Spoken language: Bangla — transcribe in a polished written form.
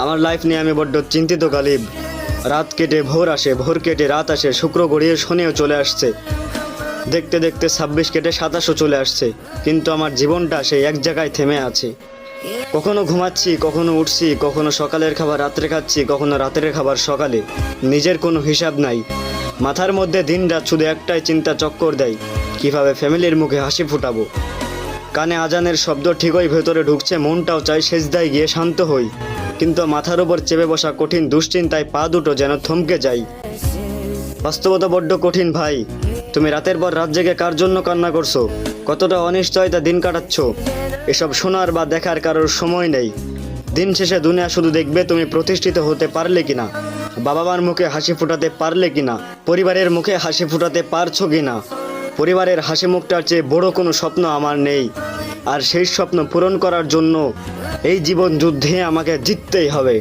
আমার লাইফ নিয়ে আমি বড্ড চিন্তিত গালিব। রাত কেটে ভোর আসে, ভোর কেটে রাত আসে, শুক্র গড়িয়ে শনিও চলে আসছে, দেখতে দেখতে 26 কেটে 27ও চলে আসছে, কিন্তু আমার জীবনটা সেই এক জায়গায় থেমে আছে। কখনো ঘুমাচ্ছি, কখনো উঠছি, কখনো সকালের খাবার রাত্রে খাচ্ছি, কখনো রাতের খাবার সকালে। নিজের কোনো হিসাব নাই। মাথার মধ্যে দিন রাত শুধু একটাই চিন্তা চক্কর দেয়, কিভাবে ফ্যামিলির মুখে হাসি ফুটাবো। কানে আজানের শব্দ ঠিকই ভেতরে ঢুকছে, মনটাও চাই সেজদায় গিয়ে শান্ত হই, কিন্তু মাথার উপর চেপে বসা কঠিন দুশ্চিন্তায় পা দুটো যেন থমকে যায়। বাস্তবতা বড্ড কঠিন ভাই। তুমি রাতের পর রাত জেগে কার জন্য কান্না করছো, কতটা অনিশ্চয়তা দিন কাটাচ্ছ, এসব শোনার বা দেখার কারোর সময় নেই। দিন শেষে দুনিয়া শুধু দেখবে তুমি প্রতিষ্ঠিত হতে পারলে কিনা, বাবা মার মুখে হাসি ফুটাতে পারলে কিনা, পরিবারের মুখে হাসি ফুটাতে পারছো কিনা। পরিবারের হাসি মুখটার চেয়ে বড় কোনো স্বপ্ন আমার নেই, আর সেই স্বপ্ন পূরণ করার জন্য এই জীবন যুদ্ধে আমাকে জিততেই হবে।